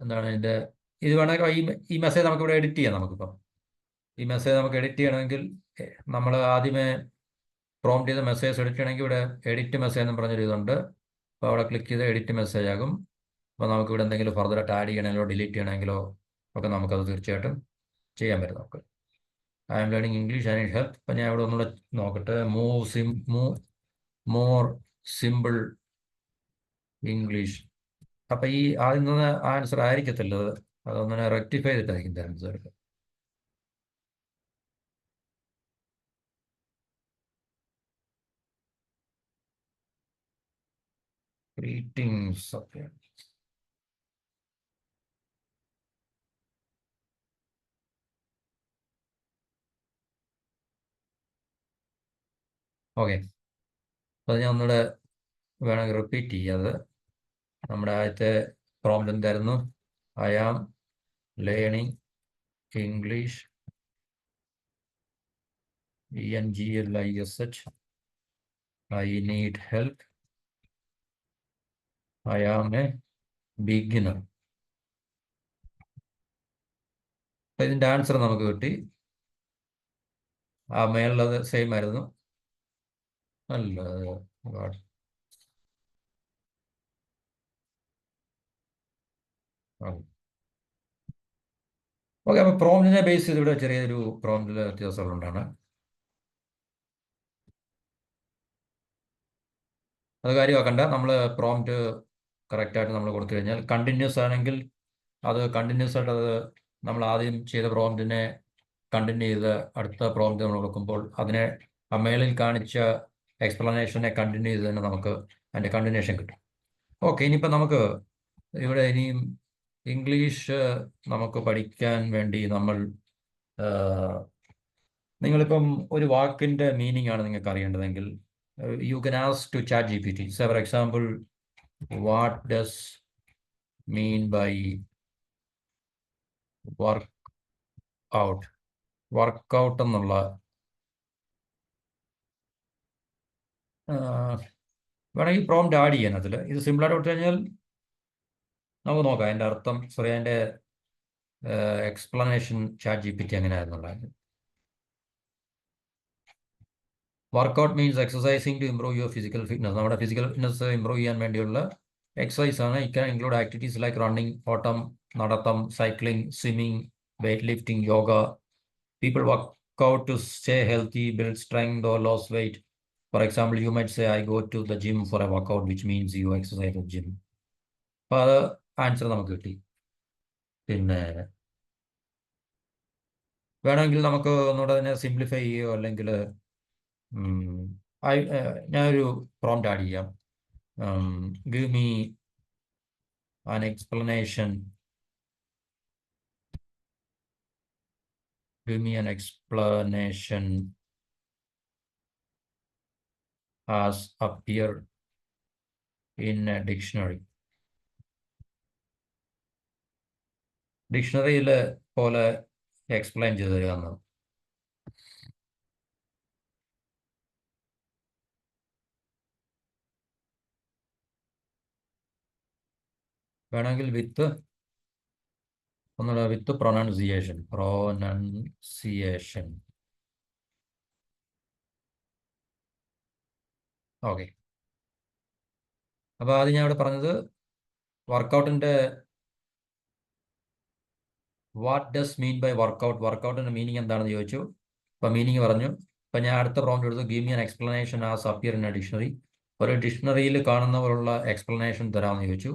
എന്താണ് ഇത് വേണമെങ്കിൽ ഈ മെസ്സേജ് നമുക്കിവിടെ എഡിറ്റ് ചെയ്യാം. നമുക്കിപ്പം ഈ മെസ്സേജ് നമുക്ക് എഡിറ്റ് ചെയ്യണമെങ്കിൽ നമ്മൾ ആദ്യമേ പ്രോംപ്റ്റ് ചെയ്ത മെസ്സേജ് എഡിറ്റ് ചെയ്യണമെങ്കിൽ ഇവിടെ എഡിറ്റ് മെസ്സേജ് എന്ന് പറഞ്ഞൊരു ഇതുണ്ട്. അപ്പോൾ അവിടെ ക്ലിക്ക് ചെയ്ത് എഡിറ്റ് മെസ്സേജ് ആകും. അപ്പോൾ നമുക്കിവിടെ എന്തെങ്കിലും ഫർദറായിട്ട് ആഡ് ചെയ്യണമെങ്കിലോ ഡിലീറ്റ് ചെയ്യണമെങ്കിലോ ഒക്കെ നമുക്കത് തീർച്ചയായിട്ടും ചെയ്യാൻ പറ്റും. നമുക്ക് I am learning English, I need help. അപ്പം ഞാൻ ഇവിടെ ഒന്നുകൂടെ നോക്കട്ടെ. More simple English. അപ്പം ഈ ആദ്യം നിന്ന് ആൻസർ ആയിരിക്കത്തില്ല, അതൊന്നിനെ റെക്ടിഫൈ ചെയ്തിട്ടായിരിക്കും ആൻസർ. ഗ്രീറ്റിംഗ്സ് ഒക്കെ ഓക്കെ, അത് ഞാൻ ഒന്നുകൂടെ വേണമെങ്കിൽ റിപ്പീറ്റ് ചെയ്യാത്. നമ്മുടെ ആദ്യത്തെ പ്രോംപ്റ്റ് എന്തായിരുന്നു? I am learning English, ENGLISH, I need help, I am a beginner. ഇതിൻ്റെ ആൻസർ നമുക്ക് കിട്ടി. ആ മേലുള്ളത് സെയിം ആയിരുന്നു. അല്ല, ഓക്കെ. അപ്പോൾ പ്രോംപ്റ്റിനെ ബേസ് ചെയ്ത് ഇവിടെ ചെറിയൊരു പ്രോംപ്റ്റിൽ വ്യത്യാസങ്ങളുണ്ടാണ്. അത് കാര്യമാക്കണ്ട. നമ്മൾ പ്രോംപ്റ്റ് കറക്റ്റായിട്ട് നമ്മൾ കൊടുത്തു കഴിഞ്ഞാൽ കണ്ടിന്യൂസ് ആണെങ്കിൽ അത് കണ്ടിന്യൂസ് ആയിട്ട് അത് നമ്മൾ ആദ്യം ചെയ്ത പ്രോംപ്റ്റിനെ കണ്ടിന്യൂ ചെയ്ത് അടുത്ത പ്രോംപ്റ്റ് നമ്മൾ കൊടുക്കുമ്പോൾ അതിനെ ആ മേളിൽ കാണിച്ച എക്സ്പ്ലനേഷനെ കണ്ടിന്യൂ ചെയ്ത് തന്നെ നമുക്ക് അതിൻ്റെ കണ്ടിന്യൂഷൻ കിട്ടും. ഓക്കെ, ഇനിയിപ്പോൾ നമുക്ക് ഇവിടെ ഇനിയും ഇംഗ്ലീഷ് നമുക്ക് പഠിക്കാൻ വേണ്ടി നമ്മൾ നിങ്ങളിപ്പം ഒരു വാക്കിൻ്റെ മീനിങ് ആണ് നിങ്ങൾക്ക് അറിയേണ്ടതെങ്കിൽ you can ask to chat GPT. So for example, what does mean by work out? Workout എന്നുള്ള വേണമെങ്കിൽ പ്രോംപ്റ്റ് ആഡ് ചെയ്യാൻ അതിൽ ഇത് സിമ്പിളായിട്ട് കൊടുത്തു കഴിഞ്ഞാൽ നമുക്ക് നോക്കാം അതിൻ്റെ അർത്ഥം. സോറി, അതിൻ്റെ എക്സ്പ്ലനേഷൻ ചാറ്റ് GPT എങ്ങനെയായിരുന്നുള്ളത്. Workout means exercising to improve your physical fitness. നമ്മുടെ ഫിസിക്കൽ ഫിറ്റ്നസ് ഇംപ്രൂവ് ചെയ്യാൻ വേണ്ടിയുള്ള എക്സസൈസ് ആണ്. It can include activities like running, ഓട്ടം, നടത്തം, cycling, swimming, weight lifting, yoga. People work out to stay healthy, build strength, or lose weight. For example, you might say, I go to the gym for a workout, which means you exercise at gym. അപ്പോൾ അത് answer നമുക്ക് കിട്ടി. പിന്നെ വേണമെങ്കിൽ നമുക്ക് ഒന്നുകൂടെ തന്നെ simplify ചെയ്യുകയോ അല്ലെങ്കിൽ ഞാനൊരു പ്രോംപ്റ്റ് ആഡ് ചെയ്യാം. Give me an explanation, give me an explanation as appear in a dictionary. ഡിക്ഷണറിയിൽ പോലെ എക്സ്പ്ലെയിൻ ചെയ്ത് തരിക എന്നാണ്. വേണമെങ്കിൽ വിത്ത് ഒന്നുകൂടെ വിത്ത് പ്രൊനൗൺസിയേഷൻ. ഓക്കെ, അപ്പോൾ ആദ്യം ഞാൻ ഇവിടെ പറഞ്ഞത് വർക്കൗട്ടിൻ്റെ what does mean by workout, വർക്കൗട്ടിൻ്റെ മീനിങ് എന്താണെന്ന് ചോദിച്ചു. അപ്പോൾ മീനിങ് പറഞ്ഞു. അപ്പോൾ ഞാൻ അടുത്ത പ്രോംപ്റ്റ് എടുത്തു, give me an explanation as appear in a dictionary. ഒരു ഡിക്ഷണറിയിൽ കാണുന്ന പോലുള്ള എക്സ്പ്ലനേഷൻ തരാമെന്ന് ചോദിച്ചു.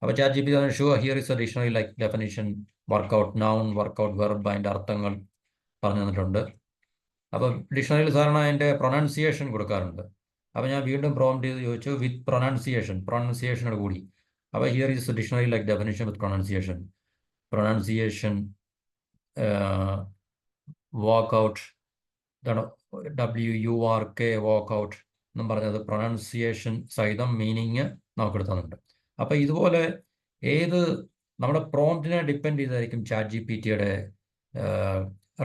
അപ്പോൾ ചാറ്റ് GPT പറഞ്ഞു, sure, here is a dictionary like definition, workout, noun, workout, verb, അതിൻ്റെ അർത്ഥങ്ങൾ പറഞ്ഞു തന്നിട്ടുണ്ട്. അപ്പോൾ ഡിക്ഷണറിയിൽ സാധാരണ അതിൻ്റെ പ്രൊനൗൺസിയേഷൻ കൊടുക്കാറുണ്ട്. അപ്പോൾ ഞാൻ വീണ്ടും പ്രോംപ്റ്റ് ചെയ്ത് ചോദിച്ചു വിത്ത് പ്രൊനൗൺസിയേഷനോട് കൂടി. അപ്പോൾ here is dictionary like definition with pronunciation walkout, ഇതാണ് WORK വാക്കൗട്ട് എന്നും പറഞ്ഞത് പ്രൊനൗൺസിയേഷൻ സഹിതം മീനിങ് നമുക്ക് എടുത്തുന്നുണ്ട്. അപ്പോൾ ഇതുപോലെ ഏത് നമ്മുടെ പ്രോംപ്റ്റിനെ ഡിപ്പെൻഡ് ചെയ്തായിരിക്കും ചാറ്റ് GPTയുടെ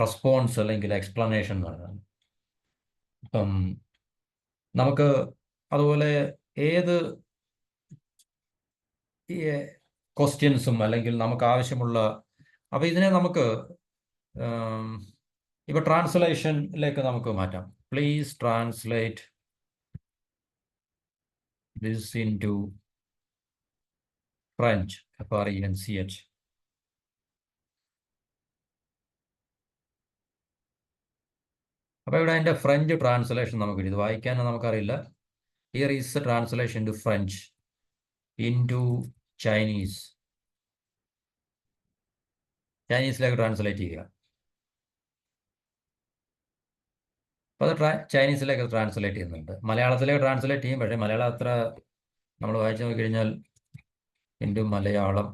റെസ്പോൺസ് അല്ലെങ്കിൽ എക്സ്പ്ലനേഷൻ എന്ന് പറയുന്നത്. ഇപ്പം നമുക്ക് അതുപോലെ ഏത് ക്വസ്റ്റ്യൻസും അല്ലെങ്കിൽ നമുക്ക് ആവശ്യമുള്ള, അപ്പോൾ ഇതിനെ നമുക്ക് ഇപ്പോൾ ട്രാൻസ്ലേഷനിലേക്ക് നമുക്ക് മാറ്റാം. Please translate this into French, FRENCH. അപ്പോൾ ഇവിടെ അതിൻ്റെ ഫ്രഞ്ച് ട്രാൻസ്ലേഷൻ നമുക്ക് ഇത് വായിക്കാൻ നമുക്കറിയില്ല. Here is translation to French into Chinese. ചൈനീസിലേക്ക് ട്രാൻസ്ലേറ്റ് ചെയ്യുക. അപ്പോൾ അത് ചൈനീസിലേക്ക് ട്രാൻസ്ലേറ്റ് ചെയ്യുന്നുണ്ട്. മലയാളത്തിലേക്ക് ട്രാൻസ്ലേറ്റ് ചെയ്യും, പക്ഷേ മലയാളം അത്ര നമ്മൾ വായിച്ചു നോക്കിക്കഴിഞ്ഞാൽ ഇൻടു മലയാളം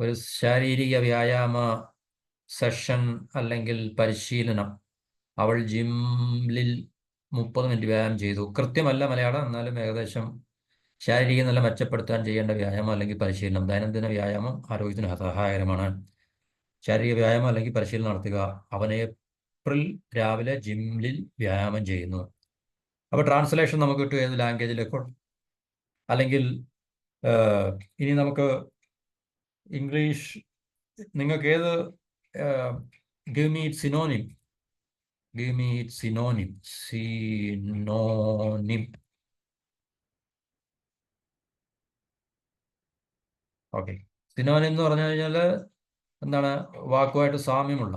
ഒരു ശാരീരിക വ്യായാമ സെഷൻ അല്ലെങ്കിൽ പരിശീലനം. അവൾ ജിമ്മിൽ 30 മിനിറ്റ് വ്യായാമം ചെയ്തു. കൃത്യമല്ല മലയാളം, എന്നാലും ഏകദേശം ശാരീരിക നില മെച്ചപ്പെടുത്താൻ ചെയ്യേണ്ട വ്യായാമം അല്ലെങ്കിൽ പരിശീലനം. ദൈനംദിന വ്യായാമം ആരോഗ്യത്തിന് സഹായകരമാണ്. ശാരീരിക വ്യായാമം അല്ലെങ്കിൽ പരിശീലനം നടത്തുക. അവൻ ഏപ്രിൽ രാവിലെ ജിമ്മിൽ വ്യായാമം ചെയ്യുന്നു. അപ്പോൾ ട്രാൻസ്ലേഷൻ നമുക്ക് കിട്ടും ഏത് ലാംഗ്വേജിലേക്കോ. അല്ലെങ്കിൽ ഇനി നമുക്ക് ഇംഗ്ലീഷ്, നിങ്ങൾക്ക് ഏത് give me synonym, give me synonym, synonym. Okay, synonym എന്ന് പറഞ്ഞു കഴിഞ്ഞാൽ എന്താണ്? വാക്കുമായിട്ട് സാമ്യമുള്ള,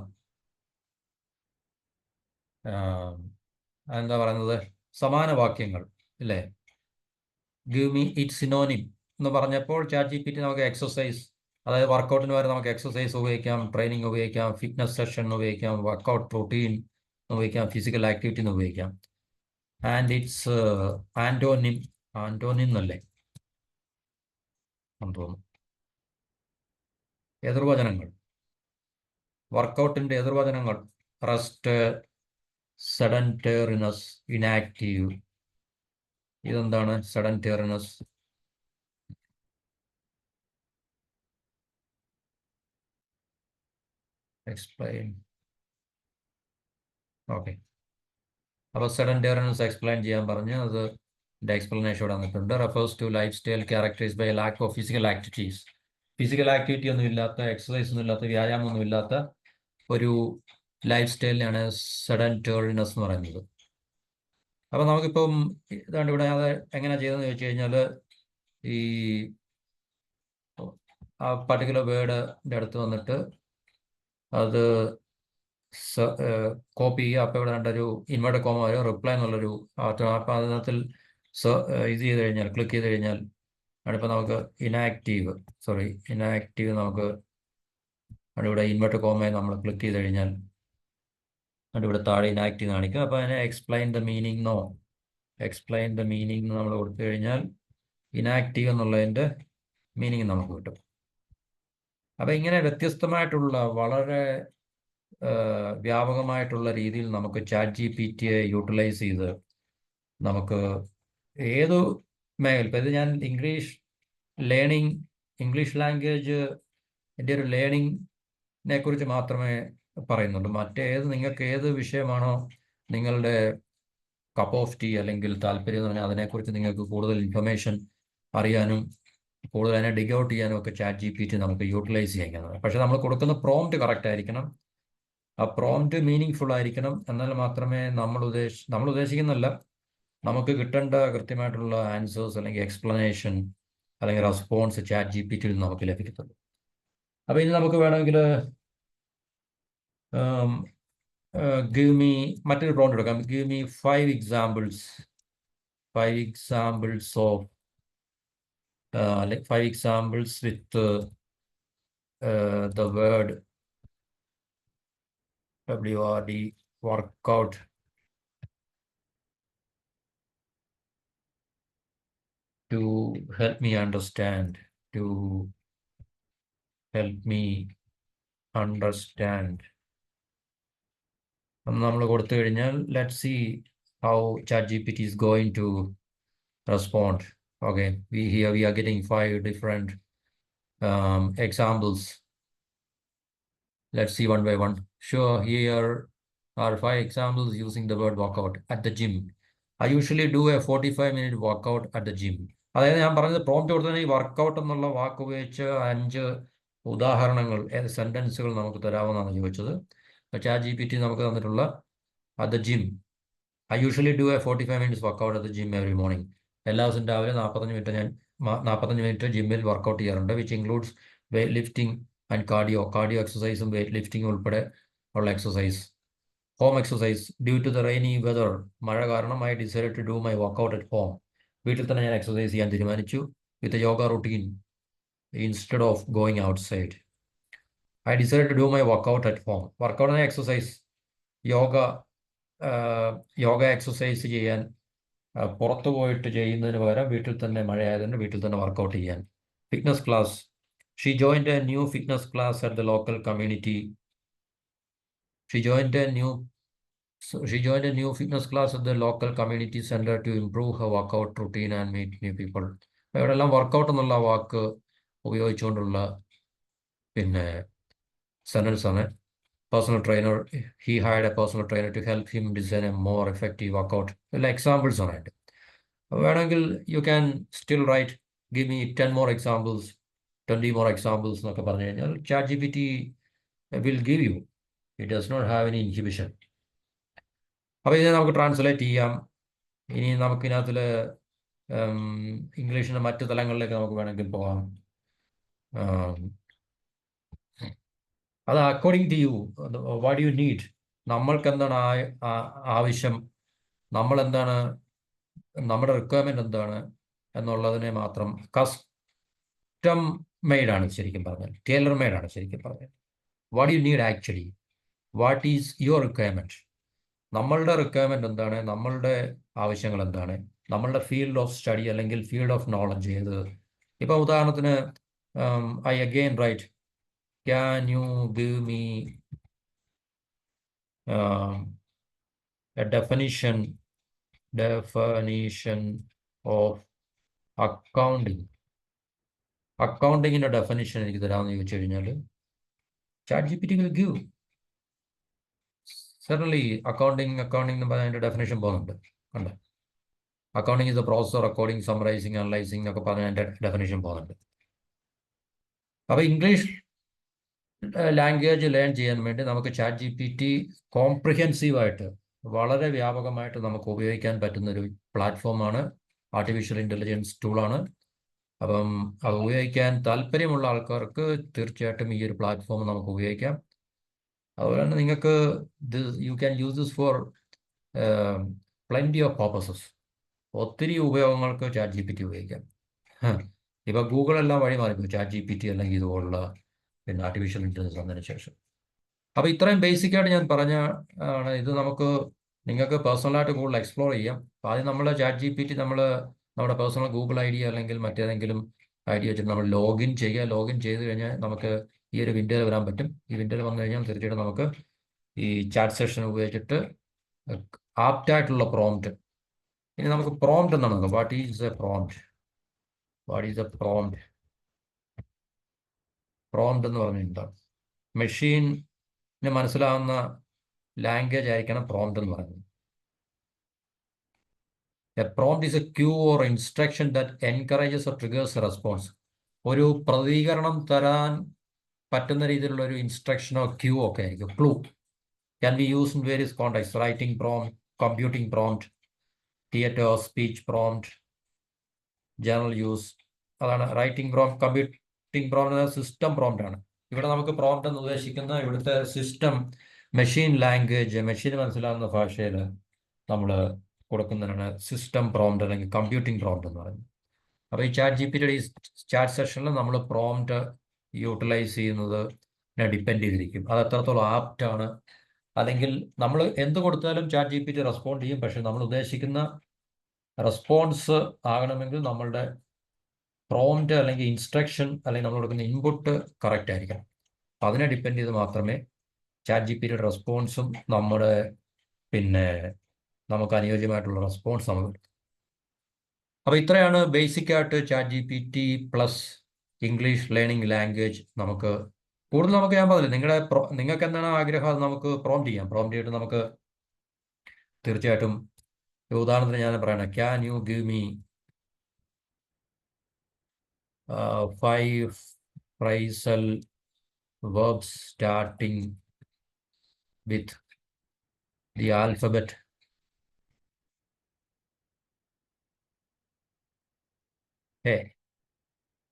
എന്താ പറയുന്നത്, സമാന വാക്യങ്ങൾ ഇല്ലേ? ഗിവ് മീ ഇറ്റ് സിനോനിം എന്ന് പറഞ്ഞപ്പോൾ ChatGPT നമുക്ക് എക്സസൈസ്, അതായത് വർക്കൗട്ടിന് വരെ നമുക്ക് എക്സസൈസ് ഉപയോഗിക്കാം, ട്രെയിനിങ് ഉപയോഗിക്കാം, ഫിറ്റ്നസ് സെഷൻ ഉപയോഗിക്കാം, വർക്കൗട്ട് റൂട്ടീൻ ഉപയോഗിക്കാം, ഫിസിക്കൽ ആക്ടിവിറ്റി എന്ന് ഉപയോഗിക്കാം. ആൻഡ് ഇറ്റ്സ് ആൻറ്റോനിം, ആൻറ്റോനിം എന്നല്ലേ തോന്നുന്നു. എതിർവചനങ്ങൾ, വർക്കൗട്ടിൻ്റെ എതിർവചനങ്ങൾ: റെസ്റ്റ്, സെഡൻറ്റേറിനസ്, ഇനാക്റ്റീവ്. ഇതെന്താണ് സെഡൻറ്റേറിനസ്? എക്സ്പ്ലെയിൻ. ഓക്കെ, അപ്പോൾ സെഡൻറ്റേറിനസ് എക്സ്പ്ലെയിൻ ചെയ്യാൻ പറഞ്ഞ് അത് എക്സ്പ്ലനേഷൻ ഇവിടെ വന്നിട്ടുണ്ട്. Refers to lifestyle characterized by lack of physical activities. Physical activity ഒന്നും ഇല്ലാത്ത, എക്സസൈസ് ഒന്നും ഇല്ലാത്ത, വ്യായാമം ഒന്നും ഇല്ലാത്ത ഒരു ലൈഫ് സ്റ്റൈലിനാണ് സെഡൻറ്റേറിനസ് എന്ന് പറയുന്നത്. അപ്പോൾ നമുക്കിപ്പം ഇതാണ്ട് ഇവിടെ അത് എങ്ങനെയാണ് ചെയ്തതെന്ന് ചോദിച്ചു കഴിഞ്ഞാൽ, ഈ ആ പർട്ടിക്കുലർ വേർഡിൻ്റെ അടുത്ത് വന്നിട്ട് അത് കോപ്പി ചെയ്യുക. അപ്പോൾ ഇവിടെ കണ്ടൊരു ഇൻവേർട്ടഡ് കോമ വരും, റിപ്ലൈ എന്നുള്ളൊരു അപ്പോൾ അതിനകത്തിൽ ഇത് ചെയ്ത് കഴിഞ്ഞാൽ, ക്ലിക്ക് ചെയ്ത് കഴിഞ്ഞാൽ അതിപ്പോൾ നമുക്ക് ഇനാക്റ്റീവ് നമുക്ക് ഇവിടെ ഇൻവേർട്ടഡ് കോമയെ നമ്മൾ ക്ലിക്ക് ചെയ്ത് കഴിഞ്ഞാൽ ഇവിടെ താഴെ ഇനാക്റ്റീവ് കാണിക്കും. അപ്പോൾ അതിനെ എക്സ്പ്ലെയിൻ ദ മീനിങ് നമ്മൾ കൊടുത്തു കഴിഞ്ഞാൽ ഇനാക്റ്റീവ് എന്നുള്ളതിൻ്റെ മീനിങ് നമുക്ക് കിട്ടും. അപ്പോൾ ഇങ്ങനെ വ്യത്യസ്തമായിട്ടുള്ള, വളരെ വ്യാപകമായിട്ടുള്ള രീതിയിൽ നമുക്ക് ChatGPTയെ യൂട്ടിലൈസ് ചെയ്ത് നമുക്ക് ഏതു മേഖല, ഇപ്പം ഇത് ഞാൻ ഇംഗ്ലീഷ് ലാംഗ്വേജ് എൻ്റെ ഒരു ലേണിങ്ങിനെ കുറിച്ച് മാത്രമേ പറയുന്നുള്ളൂ. നിങ്ങൾക്ക് ഏത് വിഷയമാണോ നിങ്ങളുടെ കപ്പ് ഓഫ് ടീ അല്ലെങ്കിൽ താല്പര്യം എന്ന് പറഞ്ഞാൽ അതിനെക്കുറിച്ച് നിങ്ങൾക്ക് കൂടുതൽ ഇൻഫർമേഷൻ അറിയാനും കൂടുതൽ അതിനെ ഡിഗ് ഔട്ട് ചെയ്യാനും ഒക്കെ ChatGPT നമുക്ക് യൂട്ടിലൈസ് ചെയ്യാൻ. പക്ഷേ നമ്മൾ കൊടുക്കുന്ന പ്രോംപ്റ്റ് കറക്റ്റ് ആയിരിക്കണം. ആ പ്രോംപ്റ്റ് മീനിങ് ഫുൾ ആയിരിക്കണം. എന്നാൽ മാത്രമേ നമ്മൾ ഉദ്ദേശിക്കുന്നല്ല, നമുക്ക് കിട്ടേണ്ട കൃത്യമായിട്ടുള്ള ആൻസേഴ്സ് അല്ലെങ്കിൽ എക്സ്പ്ലനേഷൻ അല്ലെങ്കിൽ റെസ്പോൺസ് ChatGPTയിൽ നമുക്ക് ലഭിക്കത്തുള്ളൂ. അപ്പോൾ ഇനി നമുക്ക് വേണമെങ്കിൽ ഗിവ് മീ മറ്റൊരു പ്രോംപ്റ്റ് എടുക്കാം. Give me 5 examples of 5 examples with the word WRD, workout, to help me understand. നമ്മൾ കൊടുത്തു കഴിഞ്ഞാൽ let's see how ChatGPT is going to respond. Okay, we are getting 5 different examples. Let's see one by one. Sure, here are 5 examples using the word workout at the gym. I usually do a 45-minute workout at the gym. അതായത് ഞാൻ പറഞ്ഞത് prompt കൊടുത്തതിന് ഈ workout എന്നുള്ള വാക്ക് ഉപയോഗിച്ച് 5 ഉദാഹരണങ്ങൾ, സെൻറ്റൻസുകൾ നമുക്ക് തരാമെന്നാണ് ചോദിച്ചത്. ChatGPT നമുക്ക് തന്നിട്ടുള്ള at the gym. I usually do a 45 minutes workout at the gym every morning. എല്ലാ ദിവസവും രാവിലെ 45 മിനിറ്റ് ജിമ്മിൽ വർക്കൗട്ട് ചെയ്യാറുണ്ട്. Which includes weight lifting and cardio എക്സസൈസും വെയ്റ്റ് ലിഫ്റ്റിംഗും ഉൾപ്പെടെ ഉള്ള exercise. Home exercise. Due to the rainy weather, മഴ കാരണം I decided to do my workout at home. വീട്ടിൽ തന്നെ ഞാൻ എക്സസൈസ് ചെയ്യാൻ തീരുമാനിച്ചു. With yoga routine instead of going outside. I decided to do my workout at home. Workout exercise, yoga exercise ചെയ്യാൻ പുറത്തു പോയിട്ട് ചെയ്യുന്നതിന് പകരം വീട്ടിൽ തന്നെ, മഴയായതുകൊണ്ട് വീട്ടിൽ തന്നെ വർക്കൗട്ട് ചെയ്യാൻ. Fitness class. She joined a new fitness class at the local community. She joined a new fitness class at the local community center to improve her workout routine and meet new people. ഇവിടെ എല്ലാം workout എന്നുള്ള വാക്ക് ഉപയോഗിച്ചുകൊണ്ടുള്ള പിന്നെ sentence ആണ്. Personal trainer, he hired a personal trainer to help him design a more effective workout. എല്ലാ examples ആണ് ആയിട്ട്. വേണമെങ്കിൽ you can still write give me 10 more examples, 20 more examples എന്നൊക്കെ പറഞ്ഞു കഴിഞ്ഞാൽ ChatGPT will give you. It does not have any inhibition. അപ്പോൾ ഇതിനെ നമുക്ക് ട്രാൻസ്ലേറ്റ് ചെയ്യാം. ഇനി നമുക്കിതിനകത്തിൽ ഇംഗ്ലീഷിൻ്റെ മറ്റു തലങ്ങളിലേക്ക് നമുക്ക് വേണമെങ്കിൽ പോകാം. അത് according to you, what you need, നമ്മൾക്ക് എന്താണ് ആവശ്യം, നമ്മളെന്താണ്, നമ്മുടെ റിക്വയർമെൻറ്റ് എന്താണ് എന്നുള്ളതിനെ മാത്രം കസ്റ്റം മെയ്ഡാണ് ശരിക്കും പറഞ്ഞാൽ, ടൈലർ മെയ്ഡാണ് ശരിക്കും പറഞ്ഞാൽ. What you need actually, what is your requirement, നമ്മളുടെ റിക്വയർമെൻറ്റ് എന്താണ്, നമ്മളുടെ ആവശ്യങ്ങൾ എന്താണ്, നമ്മളുടെ ഫീൽഡ് ഓഫ് സ്റ്റഡി അല്ലെങ്കിൽ ഫീൽഡ് ഓഫ് നോളജ് ഏത്. ഇപ്പോൾ ഉദാഹരണത്തിന് I again write, can you give me a definition of accounting. അക്കൗണ്ടിങ്ങിൻ്റെ ഡെഫിനിഷൻ എനിക്ക് തരാമെന്ന് ചോദിച്ചു കഴിഞ്ഞാൽ ChatGPT will give. Certainly, accounting എന്ന് പറഞ്ഞാൽ അതിൻ്റെ ഡെഫിനേഷൻ പോകുന്നുണ്ട്. കണ്ടോ, accounting is the process of recording, summarising, analysing എന്നൊക്കെ പറഞ്ഞാൽ അതിൻ്റെ ഡെഫിനേഷൻ പോകുന്നുണ്ട്. അപ്പോൾ ഇംഗ്ലീഷ് ലാംഗ്വേജ് ലേൺ ചെയ്യാൻ വേണ്ടി നമുക്ക് ChatGPT കോംപ്രിഹെൻസീവായിട്ട് വളരെ വ്യാപകമായിട്ട് നമുക്ക് ഉപയോഗിക്കാൻ പറ്റുന്നൊരു പ്ലാറ്റ്ഫോമാണ്, ആർട്ടിഫിഷ്യൽ ഇൻ്റലിജൻസ് ടൂളാണ്. അപ്പം അത് ഉപയോഗിക്കാൻ താല്പര്യമുള്ള ആൾക്കാർക്ക് തീർച്ചയായിട്ടും ഈ ഒരു പ്ലാറ്റ്ഫോം നമുക്ക് ഉപയോഗിക്കാം. അതുപോലെ തന്നെ നിങ്ങൾക്ക് you can use this four plenty of purposes. ഒത്തിരി ഉപയോഗങ്ങൾക്ക് ChatGPT ഉപയോഗിക്കാം. ഇപ്പോൾ ഗൂഗിളെല്ലാം വഴി മാറിപ്പോയി ChatGPT അല്ലെങ്കിൽ ഇതുപോലുള്ള പിന്നെ ആർട്ടിഫിഷ്യൽ ഇൻ്റലിജൻസ് വന്നതിന് ശേഷം. അപ്പോൾ ഇത്രയും ബേസിക്കായിട്ട് ഞാൻ പറഞ്ഞ ആണ്. ഇത് നമുക്ക് നിങ്ങൾക്ക് പേഴ്സണലായിട്ട് കൂടുതൽ എക്സ്പ്ലോർ ചെയ്യാം. അപ്പോൾ ആദ്യം നമ്മൾ ChatGPT നമ്മുടെ പേഴ്സണൽ ഗൂഗിൾ ID അല്ലെങ്കിൽ മറ്റേതെങ്കിലും ID വെച്ചിട്ട് നമ്മൾ ലോഗിൻ ചെയ്യുക. ലോഗിൻ ചെയ്ത് കഴിഞ്ഞാൽ നമുക്ക് ഈ ഒരു വിൻഡോയിൽ വരാൻ പറ്റും. ഈ വിൻഡോയിൽ വന്നു കഴിഞ്ഞാൽ തീർച്ചയായിട്ടും നമുക്ക് ഈ ചാറ്റ് സെഷൻ ഉപയോഗിച്ചിട്ട് ആപ്റ്റായിട്ടുള്ള പ്രോംപ്റ്റ്. ഇനി നമുക്ക് പ്രോംപ്റ്റ് എന്നാണ് നോക്കാം. വാട്ട് ഈസ് എ പ്രോംപ്റ്റ് എന്ന് പറഞ്ഞിട്ടുണ്ടാവും. മെഷീന് മനസ്സിലാവുന്ന ലാംഗ്വേജ് ആയിരിക്കണം പ്രോംപ്റ്റ് എന്ന് പറയുന്നത്. A prompt is a cue or instruction that encourages or triggers a response. ഒരു പ്രതികരണം തരാൻ പറ്റുന്ന രീതിയിലുള്ള ഒരു ഇൻസ്ട്രക്ഷനോ ക്യൂ ഒക്കെ ആയിരിക്കും. Clue can be use in various context. Writing prompt, computing prompt, theatre speech prompt, general use. അതാണ് writing prompt. Computing prompt system prompt ആണ്. ഇവിടെ നമുക്ക് പ്രോംപ്റ്റ് എന്ന് ഉദ്ദേശിക്കുന്ന ഇവിടുത്തെ സിസ്റ്റം, മെഷീൻ ലാംഗ്വേജ്, മെഷീൻ മനസ്സിലാവുന്ന ഭാഷയിൽ നമ്മൾ കൊടുക്കുന്നതിനാണ് സിസ്റ്റം പ്രോംപ്റ്റ് അല്ലെങ്കിൽ കമ്പ്യൂട്ടിംഗ് പ്രോംപ്റ്റ് എന്ന് പറയുന്നത്. അപ്പോൾ ഈ ChatGPT ഈ ചാറ്റ് സെഷനിൽ നമ്മൾ പ്രോംപ്റ്റ് യൂട്ടിലൈസ് ചെയ്യുന്നത് ഡിപ്പെൻഡ് ചെയ്തിരിക്കും. അത് എത്രത്തോളം ആപ്റ്റാണ്, അല്ലെങ്കിൽ നമ്മൾ എന്ത് കൊടുത്താലും ChatGPT റെസ്പോണ്ട് ചെയ്യും. പക്ഷെ നമ്മൾ ഉദ്ദേശിക്കുന്ന റെസ്പോൺസ് ആകണമെങ്കിൽ നമ്മളുടെ പ്രോംപ്റ്റ് അല്ലെങ്കിൽ ഇൻസ്ട്രക്ഷൻ അല്ലെങ്കിൽ നമ്മൾ കൊടുക്കുന്ന ഇൻപുട്ട് കറക്റ്റ് ആയിരിക്കണം. അതിനെ ഡിപ്പെൻഡ് ചെയ്ത് മാത്രമേ ChatGPT റെസ്പോൺസും നമ്മുടെ പിന്നെ നമുക്ക് അനുയോജ്യമായിട്ടുള്ള റെസ്പോൺസ് നമുക്ക് കിട്ടും. അപ്പോൾ ഇത്രയാണ് ബേസിക്കായിട്ട് ChatGPT plus English learning language. നമുക്ക് കൂടുതൽ നമുക്ക് ഞാൻ പറഞ്ഞില്ല, നിങ്ങൾക്ക് എന്താണ് ആഗ്രഹം അത് നമുക്ക് പ്രോംപ്റ്റ് ചെയ്യാം. പ്രോംപ്റ്റ് ചെയ്തിട്ട് നമുക്ക് തീർച്ചയായിട്ടും ഉദാഹരണത്തിന് ഞാൻ പറയണം, can you give me 5 phrasal verbs starting with the alphabet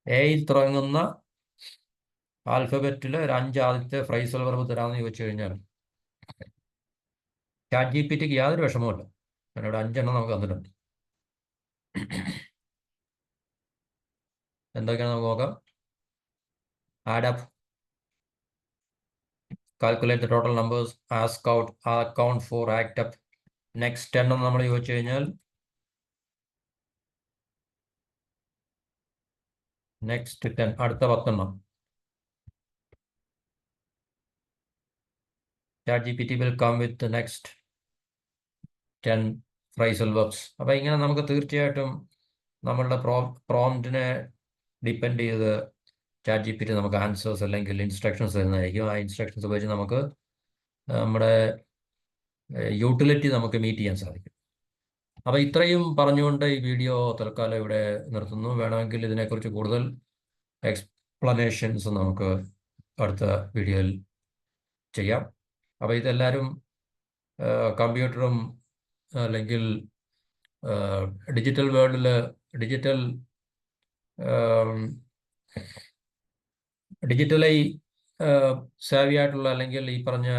എയിൽ തുടങ്ങുന്ന ആൽഫബറ്റിൽ ഒരു 5 ആദ്യത്തെ ഫ്രൈസൽ വെർബ് തരാമെന്ന് ചോദിച്ചു കഴിഞ്ഞാൽ ChatGPTക്ക് യാതൊരു വിഷമവുമില്ല. എന്നോട് 5 എണ്ണം നമുക്ക് തന്നിട്ടുണ്ട്. എന്തൊക്കെയാണ് നമുക്ക് നോക്കാം. Add up, calculate the total numbers, ask out, account for, act up. Next 10 നമ്മൾ ചോദിച്ചു കഴിഞ്ഞാൽ നെക്സ്റ്റ് 10 അടുത്ത 10 എണ്ണം ChatGPT will come with the next 10 phrasal verbs. അപ്പോൾ ഇങ്ങനെ നമുക്ക് തീർച്ചയായിട്ടും നമ്മളുടെ പ്രോംപ്റ്റിനെ ഡിപ്പെൻഡ് ചെയ്ത് ChatGPT നമുക്ക് ആൻസേഴ്സ് അല്ലെങ്കിൽ ഇൻസ്ട്രക്ഷൻസ് തരുന്നതായിരിക്കും. ആ ഇൻസ്ട്രക്ഷൻസ് വെച്ച് നമുക്ക് നമ്മുടെ യൂട്ടിലിറ്റി നമുക്ക് മീറ്റ് ചെയ്യാൻ സാധിക്കും. അപ്പോൾ ഇത്രയും പറഞ്ഞുകൊണ്ട് ഈ വീഡിയോ തൽക്കാലം ഇവിടെ നിർത്തുന്നു. വേണമെങ്കിൽ ഇതിനെക്കുറിച്ച് കൂടുതൽ എക്സ്പ്ലനേഷൻസ് നമുക്ക് അടുത്ത വീഡിയോയിൽ ചെയ്യാം. അപ്പോൾ ഇതെല്ലാവരും കമ്പ്യൂട്ടറും അല്ലെങ്കിൽ ഡിജിറ്റൽ വേൾഡിൽ ഡിജിറ്റലൈ സേവി ആയിട്ടുള്ള അല്ലെങ്കിൽ ഈ പറഞ്ഞ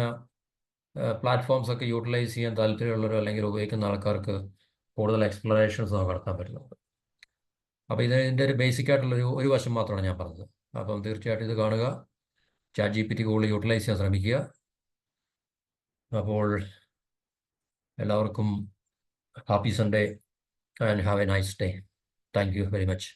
പ്ലാറ്റ്ഫോംസ് ഒക്കെ യൂട്ടിലൈസ് ചെയ്യാൻ താല്പര്യമുള്ളവരോ അല്ലെങ്കിൽ ഉപയോഗിക്കുന്ന ആൾക്കാർക്ക് കൂടുതൽ എക്സ്പ്ലറേഷൻസ് നമുക്ക് നടത്താൻ പറ്റുന്നുണ്ട്. അപ്പോൾ ഇതിൻ്റെ ഒരു ബേസിക് ആയിട്ടുള്ളൊരു വശം മാത്രമാണ് ഞാൻ പറഞ്ഞത്. അപ്പം തീർച്ചയായിട്ടും ഇത് കാണുക, ChatGPT കൂടുതൽ യൂട്ടിലൈസ് ചെയ്യാൻ ശ്രമിക്കുക. അപ്പോൾ എല്ലാവർക്കും happy Sunday and have A nice day. Thank you very much.